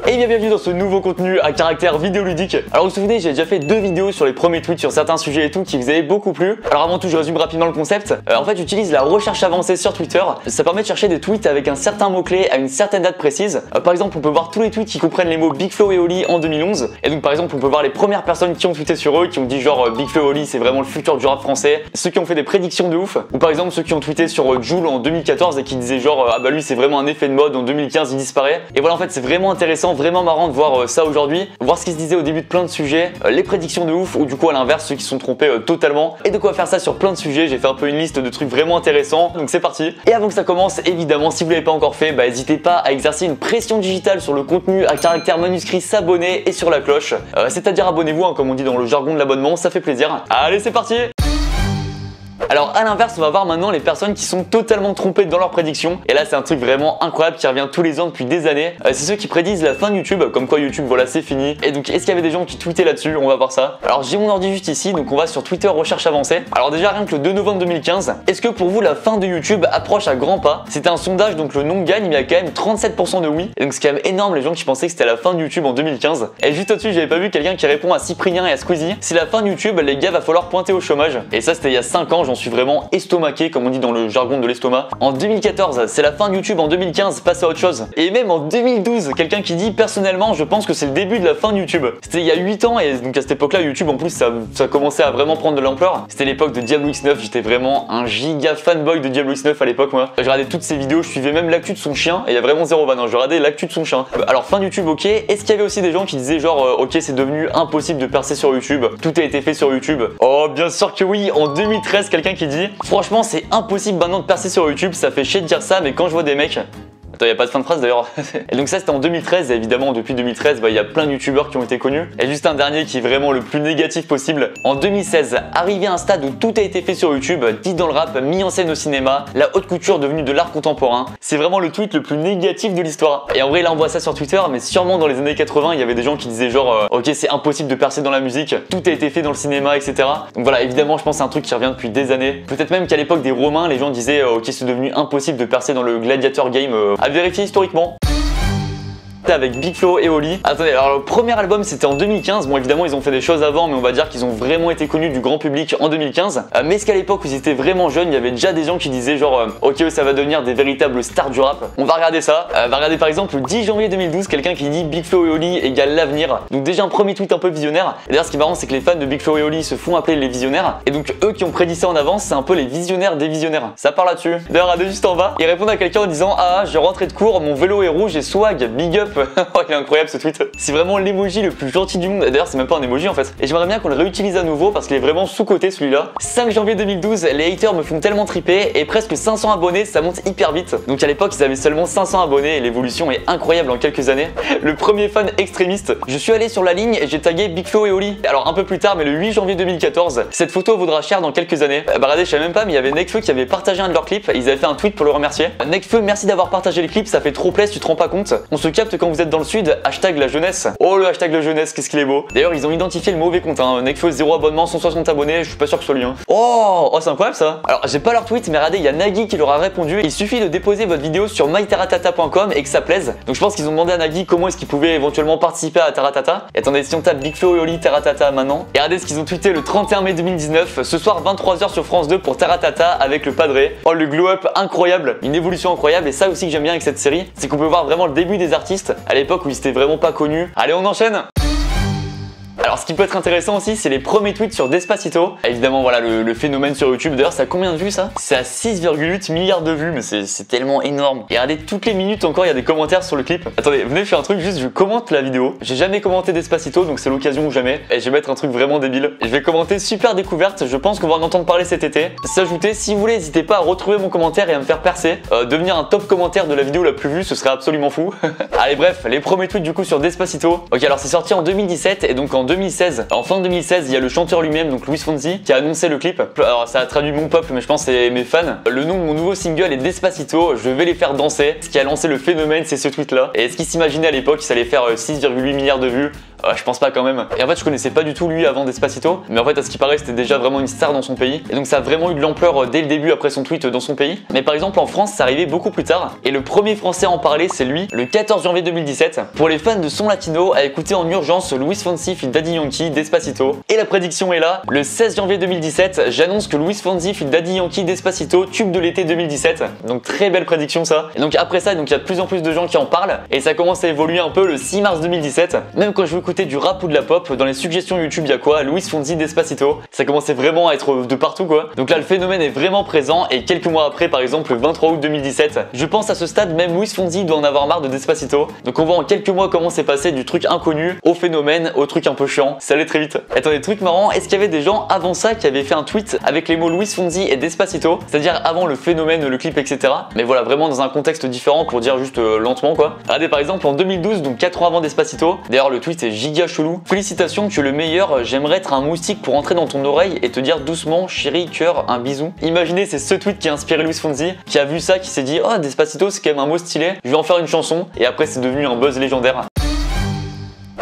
Et bien bienvenue dans ce nouveau contenu à caractère vidéoludique. Alors vous vous souvenez, j'ai déjà fait 2 vidéos sur les premiers tweets sur certains sujets et tout qui vous avaient beaucoup plu. Alors avant tout, je résume rapidement le concept. En fait, j'utilise la recherche avancée sur Twitter. Ça permet de chercher des tweets avec un certain mot-clé à une certaine date précise. Par exemple, on peut voir tous les tweets qui comprennent les mots Big Flo et Oli en 2011. Et donc par exemple, on peut voir les premières personnes qui ont tweeté sur eux, qui ont dit genre Big Flo et Oli c'est vraiment le futur du rap français. Ceux qui ont fait des prédictions de ouf. Ou par exemple ceux qui ont tweeté sur Jul en 2014 et qui disaient genre ah bah lui c'est vraiment un effet de mode, en 2015 il disparaît. Et voilà, en fait c'est vraiment intéressant, vraiment marrant de voir ça aujourd'hui, voir ce qui se disait au début de plein de sujets, les prédictions de ouf ou du coup à l'inverse ceux qui se sont trompés totalement, et de quoi faire ça sur plein de sujets. J'ai fait un peu une liste de trucs vraiment intéressants, donc c'est parti. Et avant que ça commence, évidemment si vous l'avez pas encore fait, bah n'hésitez pas à exercer une pression digitale sur le contenu à caractère manuscrit, s'abonner et sur la cloche, c'est-à-dire abonnez-vous comme on dit dans le jargon de l'abonnement, ça fait plaisir. Allez c'est parti. Alors à l'inverse, on va voir maintenant les personnes qui sont totalement trompées dans leurs prédictions. Et là c'est un truc vraiment incroyable qui revient tous les ans depuis des années. C'est ceux qui prédisent la fin de YouTube, comme quoi YouTube voilà c'est fini. Et donc est-ce qu'il y avait des gens qui tweetaient là-dessus? On va voir ça. Alors j'ai mon ordi juste ici, donc on va sur Twitter recherche avancée. Alors déjà rien que le 2 novembre 2015, est-ce que pour vous la fin de YouTube approche à grands pas? C'était un sondage, donc le non gagne, mais il y a quand même 37% de oui. Et donc c'est quand même énorme les gens qui pensaient que c'était la fin de YouTube en 2015. Et juste au-dessus j'avais pas vu quelqu'un qui répond à Cyprien et à Squeezie. C'est la fin de YouTube, les gars va falloir pointer au chômage. Et ça c'était il y a 5 ans, j'en suis vraiment estomaqué comme on dit dans le jargon de l'estomac. En 2014, c'est la fin de YouTube. En 2015, passe à autre chose. Et même en 2012, quelqu'un qui dit personnellement, je pense que c'est le début de la fin de YouTube. C'était il y a 8 ans et donc à cette époque-là, YouTube en plus ça commençait à vraiment prendre de l'ampleur. C'était l'époque de Diablo X9, j'étais vraiment un giga fanboy de Diablo X9 à l'époque moi. Je regardais toutes ses vidéos, je suivais même l'actu de son chien et il y a vraiment zéro van. Je regardais l'actu de son chien. Alors fin de YouTube, ok. Est-ce qu'il y avait aussi des gens qui disaient genre ok c'est devenu impossible de percer sur YouTube, tout a été fait sur YouTube? Oh bien sûr que oui. En 2013, quelqu'un qui dit franchement c'est impossible maintenant de percer sur YouTube, ça fait chier de dire ça mais quand je vois des mecs... Attends, il n'y a pas de fin de phrase d'ailleurs. Et donc ça c'était en 2013 et évidemment depuis 2013 il y a plein de youtubeurs qui ont été connus. Et juste un dernier qui est vraiment le plus négatif possible. En 2016, arrivé à un stade où tout a été fait sur YouTube, dit dans le rap, mis en scène au cinéma, la haute couture devenue de l'art contemporain. C'est vraiment le tweet le plus négatif de l'histoire. Et en vrai là on voit ça sur Twitter, mais sûrement dans les années 80 il y avait des gens qui disaient genre ok c'est impossible de percer dans la musique, tout a été fait dans le cinéma etc. Donc voilà, évidemment je pense que c'est un truc qui revient depuis des années. Peut-être même qu'à l'époque des Romains les gens disaient ok c'est devenu impossible de percer dans le Gladiator Game, à vérifier historiquement. Avec Big Flo et Oli. Attendez, alors le premier album c'était en 2015. Bon évidemment ils ont fait des choses avant, mais on va dire qu'ils ont vraiment été connus du grand public en 2015. Mais est-ce qu'à l'époque où ils étaient vraiment jeunes, il y avait déjà des gens qui disaient genre ok ça va devenir des véritables stars du rap? On va regarder ça. On va regarder par exemple le 10 janvier 2012, quelqu'un qui dit Big Flo et Oli égale l'avenir. Donc déjà un premier tweet un peu visionnaire. Et d'ailleurs ce qui est marrant c'est que les fans de Big Flo et Oli se font appeler les visionnaires. Et donc eux qui ont prédit ça en avance, c'est un peu les visionnaires des visionnaires. Ça part là-dessus. D'ailleurs regardez juste en bas, ils répondent à quelqu'un en disant ah je rentrais de cours, mon vélo est rouge et swag, big up. Il est incroyable ce tweet. C'est vraiment l'emoji le plus gentil du monde. D'ailleurs c'est même pas un emoji en fait. Et j'aimerais bien qu'on le réutilise à nouveau parce qu'il est vraiment sous-coté celui-là. 5 janvier 2012, les haters me font tellement triper et presque 500 abonnés, ça monte hyper vite. Donc à l'époque ils avaient seulement 500 abonnés et l'évolution est incroyable en quelques années. Le premier fan extrémiste, je suis allé sur la ligne et j'ai tagué Big Flo et Oli. Alors un peu plus tard mais le 8 janvier 2014, cette photo vaudra cher dans quelques années. Bah regardez, je savais même pas mais il y avait Nekfeu qui avait partagé un de leurs clips, ils avaient fait un tweet pour le remercier. Nekfeu, merci d'avoir partagé les clips, ça fait trop plaisir, tu te rends pas compte. On se capte quand vous êtes dans le sud, hashtag la jeunesse. Oh le hashtag la jeunesse, qu'est-ce qu'il est beau. D'ailleurs ils ont identifié le mauvais compte, Nekfeu 0 abonnement, 160 abonnés, je suis pas sûr que ce soit lui. Oh c'est incroyable ça. Alors j'ai pas leur tweet mais regardez, il y a Nagui qui leur a répondu. Il suffit de déposer votre vidéo sur mytaratata.com et que ça plaise. Donc je pense qu'ils ont demandé à Nagui comment est-ce qu'il pouvait éventuellement participer à Taratata. Et attendez, si on tape Big Flo et Oli Taratata maintenant, et regardez ce qu'ils ont tweeté le 31 mai 2019, ce soir 23h sur France 2 pour Taratata avec le Padré. Oh le glow up incroyable, une évolution incroyable. Et ça aussi que j'aime bien avec cette série, c'est qu'on peut voir vraiment le début des artistes à l'époque où ils étaient vraiment pas connus. Allez on enchaîne. Alors ce qui peut être intéressant aussi c'est les premiers tweets sur Despacito. Évidemment voilà le phénomène sur YouTube. D'ailleurs ça a combien de vues ça? C'est à 6,8 milliards de vues, mais c'est tellement énorme. Et regardez, toutes les minutes encore il y a des commentaires sur le clip. Attendez, venez faire un truc, juste je commente la vidéo. J'ai jamais commenté Despacito donc c'est l'occasion ou jamais. Et je vais mettre un truc vraiment débile. Et je vais commenter super découverte, je pense qu'on va en entendre parler cet été. S'ajouter, si vous voulez n'hésitez pas à retrouver mon commentaire et à me faire percer. Devenir un top commentaire de la vidéo la plus vue, ce serait absolument fou. Allez bref, les premiers tweets du coup sur Despacito. Ok alors c'est sorti en 2017 et donc en 2016, en fin 2016, il y a le chanteur lui-même, donc Luis Fonsi, qui a annoncé le clip. Alors ça a traduit mon peuple, mais je pense que c'est mes fans. Le nom de mon nouveau single est Despacito, je vais les faire danser. Ce qui a lancé le phénomène, c'est ce tweet là. Et est-ce qu'il s'imaginait à l'époque que ça allait faire 6,8 milliards de vues? Je pense pas quand même. Et en fait je connaissais pas du tout lui avant Despacito, mais en fait à ce qui paraît c'était déjà vraiment une star dans son pays. Et donc ça a vraiment eu de l'ampleur dès le début après son tweet dans son pays. Mais par exemple en France ça arrivait beaucoup plus tard. Et le premier français à en parler c'est lui, le 14 janvier 2017. Pour les fans de son latino, à écouter en urgence Luis Fonsi feat Daddy Yankee Despacito. Et la prédiction est là, le 16 janvier 2017, j'annonce que Luis Fonsi feat Daddy Yankee Despacito, tube de l'été 2017. Donc très belle prédiction ça. Et donc après ça, donc il y a de plus en plus de gens qui en parlent et ça commence à évoluer un peu le 6 mars 2017. Même quand je veux écouter du rap ou de la pop, dans les suggestions YouTube il y a quoi? Luis Fonsi Despacito. Ça commençait vraiment à être de partout quoi. Donc là le phénomène est vraiment présent et quelques mois après, par exemple le 23 août 2017, je pense à ce stade même Luis Fonsi doit en avoir marre de Despacito. Donc on voit en quelques mois comment c'est passé du truc inconnu au phénomène, au truc un peu chiant. Ça allait très vite. Attendez, truc marrant, est-ce qu'il y avait des gens avant ça qui avaient fait un tweet avec les mots Luis Fonsi et Despacito, c'est-à-dire avant le phénomène, le clip, etc. Mais voilà, vraiment dans un contexte différent pour dire juste lentement quoi. Regardez par exemple en 2012, donc 4 ans avant Despacito, d'ailleurs le tweet est giga chelou. Félicitations, tu es le meilleur, j'aimerais être un moustique pour entrer dans ton oreille et te dire doucement chérie, cœur, un bisou. Imaginez, c'est ce tweet qui a inspiré Luis Fonsi, qui a vu ça, qui s'est dit oh Despacito c'est quand même un mot stylé, je vais en faire une chanson et après c'est devenu un buzz légendaire.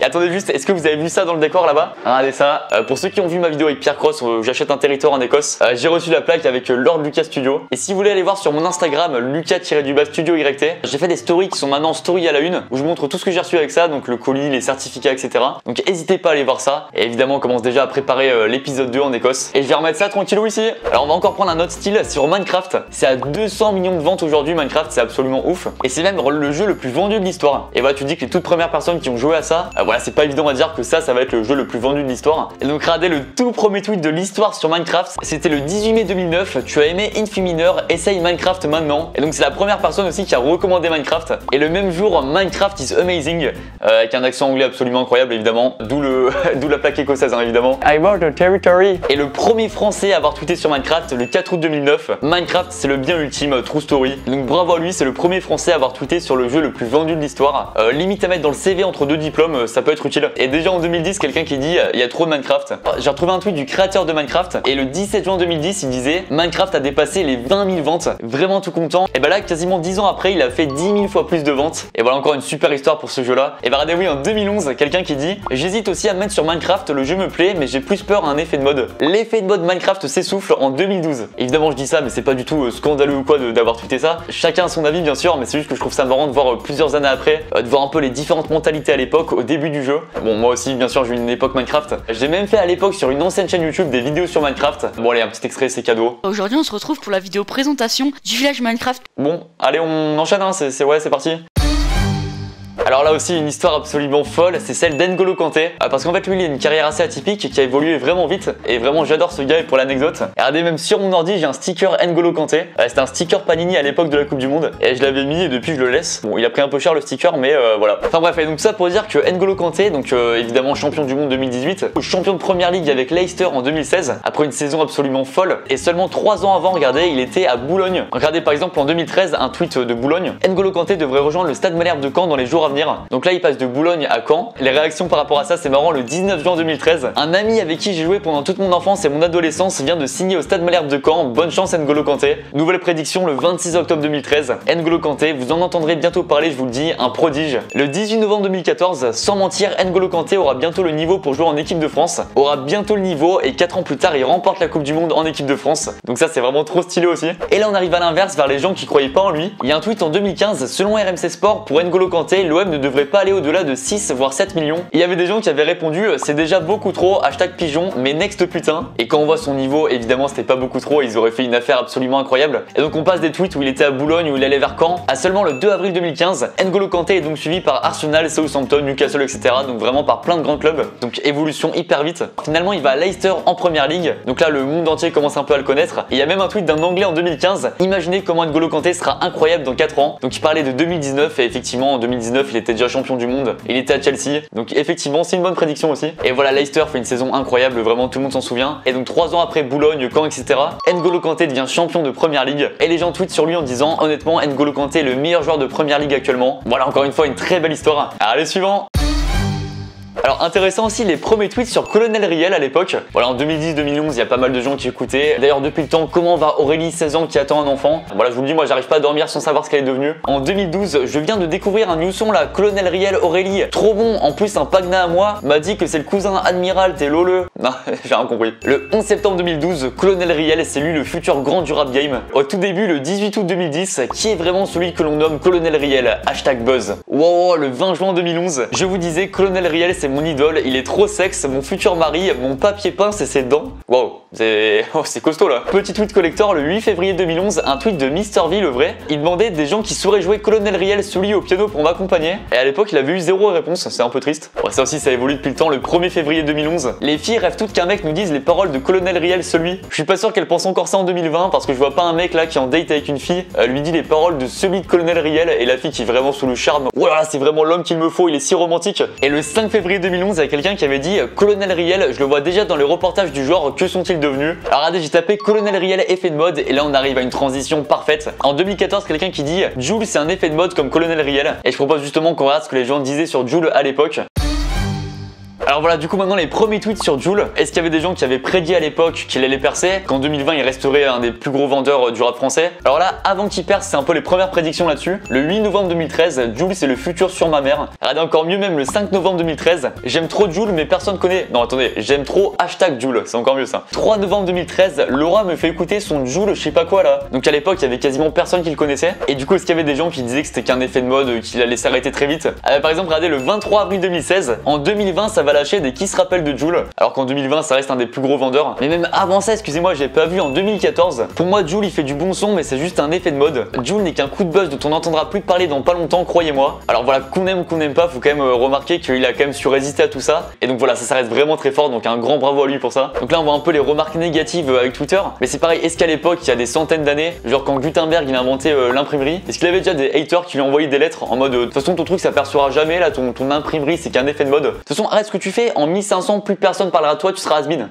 Et attendez juste, est-ce que vous avez vu ça dans le décor là-bas? Regardez ça. Pour ceux qui ont vu ma vidéo avec Pierre Cross, j'achète un territoire en Écosse. J'ai reçu la plaque avec Lord Lucas Studio. Et si vous voulez aller voir sur mon Instagram, Lucas-Studio YT, j'ai fait des stories qui sont maintenant story à la une, où je montre tout ce que j'ai reçu avec ça, donc le colis, les certificats, etc. Donc n'hésitez pas à aller voir ça. Et évidemment, on commence déjà à préparer l'épisode 2 en Écosse. Et je vais remettre ça tranquillou ici. Alors on va encore prendre un autre style sur Minecraft. C'est à 200 millions de ventes aujourd'hui, Minecraft, c'est absolument ouf. Et c'est même le jeu le plus vendu de l'histoire. Et voilà, tu dis que les toutes premières personnes qui ont joué à ça, voilà, c'est pas évident à dire que ça va être le jeu le plus vendu de l'histoire. Et donc regardez le tout premier tweet de l'histoire sur Minecraft, c'était le 18 mai 2009, tu as aimé Infimineur, essaye Minecraft maintenant. Et donc c'est la première personne aussi qui a recommandé Minecraft. Et le même jour, Minecraft is amazing, avec un accent anglais absolument incroyable évidemment, d'où la plaque écossaise hein, évidemment. I want the territory. Et le premier français à avoir tweeté sur Minecraft le 4 août 2009, Minecraft c'est le bien ultime, true story. Et donc bravo à lui, c'est le premier français à avoir tweeté sur le jeu le plus vendu de l'histoire. Limite à mettre dans le CV entre deux diplômes, ça peut être utile. Et déjà en 2010, quelqu'un qui dit il y a trop de Minecraft. J'ai retrouvé un tweet du créateur de Minecraft et le 17 juin 2010, il disait Minecraft a dépassé les 20 000 ventes. Vraiment tout content. Et bah là, quasiment 10 ans après, il a fait 10 000 fois plus de ventes. Et voilà encore une super histoire pour ce jeu-là. Et bah regardez, oui, en 2011, quelqu'un qui dit j'hésite aussi à me mettre sur Minecraft, le jeu me plaît, mais j'ai plus peur à un effet de mode. L'effet de mode Minecraft s'essouffle en 2012. Évidemment, je dis ça, mais c'est pas du tout scandaleux ou quoi d'avoir tweeté ça. Chacun a son avis, bien sûr, mais c'est juste que je trouve ça marrant de voir plusieurs années après, de voir un peu les différentes mentalités à l'époque, au début du jeu. Bon, moi aussi, bien sûr, j'ai eu une époque Minecraft. J'ai même fait à l'époque sur une ancienne chaîne YouTube des vidéos sur Minecraft. Bon, allez, un petit extrait, c'est cadeau. Aujourd'hui, on se retrouve pour la vidéo présentation du village Minecraft. Bon, allez, on enchaîne, hein, c'est parti. Alors là aussi une histoire absolument folle, c'est celle d'N'Golo Kanté, parce qu'en fait lui il a une carrière assez atypique qui a évolué vraiment vite et vraiment j'adore ce gars. Et pour l'anecdote, regardez, même sur mon ordi j'ai un sticker N'Golo Kanté, c'était un sticker Panini à l'époque de la Coupe du Monde et je l'avais mis et depuis je le laisse. Bon, il a pris un peu cher le sticker mais voilà. Enfin bref, et donc ça pour dire que N'Golo Kanté, donc évidemment champion du monde 2018, champion de première ligue avec Leicester en 2016 après une saison absolument folle, et seulement 3 ans avant, regardez, il était à Boulogne. Regardez par exemple en 2013 un tweet de Boulogne, N'Golo Kanté devrait rejoindre le stade Malherbe de Caen dans les jours à venir. Donc là il passe de Boulogne à Caen. Les réactions par rapport à ça, c'est marrant. Le 19 juin 2013, un ami avec qui j'ai joué pendant toute mon enfance et mon adolescence vient de signer au stade Malherbe de Caen. Bonne chance N'Golo Kanté. Nouvelle prédiction le 26 octobre 2013, N'Golo Kanté, vous en entendrez bientôt parler, je vous le dis, un prodige. Le 18 novembre 2014, sans mentir, N'Golo Kanté aura bientôt le niveau pour jouer en équipe de France, aura bientôt le niveau, et 4 ans plus tard il remporte la Coupe du Monde en équipe de France. Donc ça c'est vraiment trop stylé aussi. Et là on arrive à l'inverse, vers les gens qui croyaient pas en lui. Il y a un tweet en 2015, selon RMC Sport, pour N'Golo Kanté, l'OM ne devrait pas aller au-delà de 6 voire 7 millions. Il y avait des gens qui avaient répondu c'est déjà beaucoup trop, hashtag pigeon, mais next putain. Et quand on voit son niveau, évidemment c'était pas beaucoup trop, ils auraient fait une affaire absolument incroyable. Et donc on passe des tweets où il était à Boulogne, où il allait vers Caen, à seulement le 2 avril 2015. N'Golo Kanté est donc suivi par Arsenal, Southampton, Newcastle, etc. Donc vraiment par plein de grands clubs. Donc évolution hyper vite. Finalement il va à Leicester en première ligue. Donc là le monde entier commence un peu à le connaître. Et il y a même un tweet d'un anglais en 2015. Imaginez comment N'Golo Kanté sera incroyable dans 4 ans. Donc il parlait de 2019 et effectivement en 2019 il était déjà champion du monde. Il était à Chelsea. Donc effectivement c'est une bonne prédiction aussi. Et voilà, Leicester fait une saison incroyable, vraiment tout le monde s'en souvient. Et donc 3 ans après Boulogne, Caen, etc. N'Golo Kanté devient champion de première ligue. Et les gens tweetent sur lui en disant honnêtement N'Golo Kanté est le meilleur joueur de première ligue actuellement. Voilà encore une fois une très belle histoire. Allez suivant. Alors intéressant aussi les premiers tweets sur Colonel Riel à l'époque. Voilà, en 2010-2011 il y a pas mal de gens qui écoutaient. D'ailleurs depuis le temps, comment va Aurélie 16 ans qui attend un enfant? Voilà, je vous le dis, moi j'arrive pas à dormir sans savoir ce qu'elle est devenue. En 2012, je viens de découvrir un new son là, Colonel Riel Aurélie, trop bon, en plus un pagna à moi m'a dit que c'est le cousin Admiral, t'es loleux. Non, j'ai rien compris. Le 11 septembre 2012, Colonel Riel, c'est lui le futur grand du rap game. Au tout début, le 18 août 2010, qui est vraiment celui que l'on nomme Colonel Riel, hashtag buzz. Wow, le 20 juin 2011, je vous disais, Colonel Riel c'est mon idole, il est trop sexe, mon futur mari, mon papier peint c'est ses dents. Wow, c'est costaud là. Petit tweet collector, le 8 février 2011, un tweet de Mr V le vrai. Il demandait des gens qui sauraient jouer Colonel Riel celui au piano pour m'accompagner. Et à l'époque, il avait eu 0 réponse, c'est un peu triste. Ouais, ça aussi, ça évolue depuis le temps. Le 1er février 2011, les filles rêvent toutes qu'un mec nous dise les paroles de Colonel Riel celui. Je suis pas sûr qu'elles pensent encore ça en 2020 parce que je vois pas un mec là qui en date avec une fille lui dit les paroles de celui de Colonel Riel et la fille qui est vraiment sous le charme. Voilà, c'est vraiment l'homme qu'il me faut, il est si romantique. Et le 5 février 2011, il y a quelqu'un qui avait dit Colonel Riel, je le vois déjà dans les reportages du genre, que sont-ils devenus? Alors regardez, j'ai tapé Colonel Riel effet de mode et là on arrive à une transition parfaite. En 2014, quelqu'un qui dit Jul c'est un effet de mode comme Colonel Riel. Et je propose justement qu'on regarde ce que les gens disaient sur Jul à l'époque. Alors voilà, du coup maintenant les premiers tweets sur Jul. Est-ce qu'il y avait des gens qui avaient prédit à l'époque qu'il allait percer, qu'en 2020 il resterait un des plus gros vendeurs du rap français? Alors là, avant qu'il perce, c'est un peu les premières prédictions là-dessus. Le 8 novembre 2013, Jul c'est le futur sur ma mère. Regardez encore mieux même le 5 novembre 2013. J'aime trop Jul mais personne connaît. Non attendez, j'aime trop hashtag Jul, c'est encore mieux ça. 3 novembre 2013, Laura me fait écouter son Jul je sais pas quoi là. Donc à l'époque il y avait quasiment personne qui le connaissait. Et du coup est-ce qu'il y avait des gens qui disaient que c'était qu'un effet de mode, qu'il allait s'arrêter très vite? Par exemple regardez le 23 avril 2016, en 2020 ça va lâcher des qui se rappellent de Jul, alors qu'en 2020 ça reste un des plus gros vendeurs. Mais même avant ça, excusez-moi, j'ai pas vu en 2014. Pour moi Jul il fait du bon son mais c'est juste un effet de mode. Jul n'est qu'un coup de buzz dont on n'entendra plus parler dans pas longtemps, croyez-moi. Alors voilà, qu'on aime ou qu'on n'aime pas, faut quand même remarquer qu'il a quand même su résister à tout ça. Et donc voilà, ça reste vraiment très fort, donc un grand bravo à lui pour ça. Donc là on voit un peu les remarques négatives avec Twitter. Mais c'est pareil, est-ce qu'à l'époque, il y a des centaines d'années, genre quand Gutenberg il a inventé l'imprimerie, est-ce qu'il avait déjà des haters qui lui ont envoyé des lettres en mode de toute façon ton truc ça percera jamais là, ton imprimerie c'est qu'un effet de mode. De toute façon arrête ce que tu fais, en 1500 plus personne parlera à toi, tu seras has-been.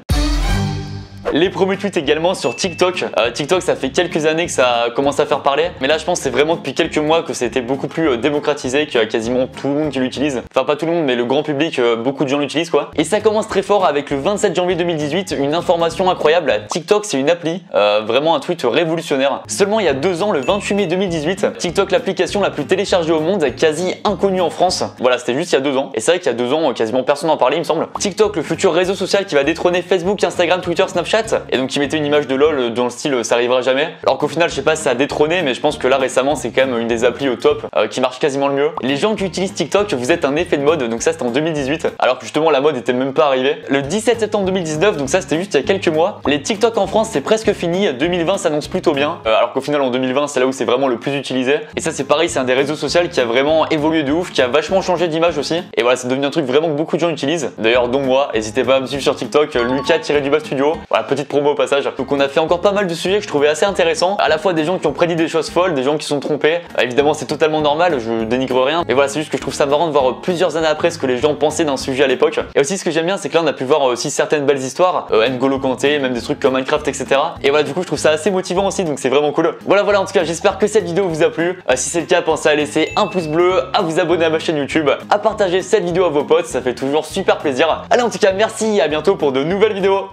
Les premiers tweets également sur TikTok. TikTok ça fait quelques années que ça commence à faire parler, mais là je pense que c'est vraiment depuis quelques mois que c'était beaucoup plus démocratisé, qu'il y a quasiment tout le monde qui l'utilise. Enfin pas tout le monde mais le grand public, beaucoup de gens l'utilisent quoi. Et ça commence très fort avec le 27 janvier 2018, une information incroyable. TikTok c'est une appli, vraiment un tweet révolutionnaire. Seulement il y a 2 ans, le 28 mai 2018, TikTok l'application la plus téléchargée au monde, quasi inconnue en France. Voilà, c'était juste il y a 2 ans. Et c'est vrai qu'il y a 2 ans quasiment personne n'en parlait il me semble. TikTok, le futur réseau social qui va détrôner Facebook, Instagram, Twitter, Snapchat. Et donc qui mettait une image de LOL dans le style ça arrivera jamais. Alors qu'au final je sais pas si ça a détrôné, mais je pense que là récemment c'est quand même une des applis au top qui marche quasiment le mieux. Les gens qui utilisent TikTok, vous êtes un effet de mode, donc ça c'était en 2018, alors que justement la mode était même pas arrivée. Le 17 septembre 2019, donc ça c'était juste il y a quelques mois, les TikTok en France c'est presque fini, 2020 s'annonce plutôt bien, alors qu'au final en 2020 c'est là où c'est vraiment le plus utilisé. Et ça c'est pareil, c'est un des réseaux sociaux qui a vraiment évolué de ouf, qui a vachement changé d'image aussi. Et voilà, c'est devenu un truc vraiment que beaucoup de gens utilisent. D'ailleurs dont moi, n'hésitez pas à me suivre sur TikTok, Lucas-du-bas studio. Voilà, petite promo au passage. Donc on a fait encore pas mal de sujets que je trouvais assez intéressants, à la fois des gens qui ont prédit des choses folles, des gens qui sont trompés. Évidemment c'est totalement normal, je dénigre rien, mais voilà, c'est juste que je trouve ça marrant de voir plusieurs années après ce que les gens pensaient d'un sujet à l'époque. Et aussi ce que j'aime bien c'est que là on a pu voir aussi certaines belles histoires, N'Golo Kanté, même des trucs comme Minecraft etc. Et voilà, du coup je trouve ça assez motivant aussi, donc c'est vraiment cool. Voilà en tout cas j'espère que cette vidéo vous a plu. Si c'est le cas, pensez à laisser un pouce bleu, à vous abonner à ma chaîne YouTube, à partager cette vidéo à vos potes, ça fait toujours super plaisir. Allez en tout cas merci et à bientôt pour de nouvelles vidéos.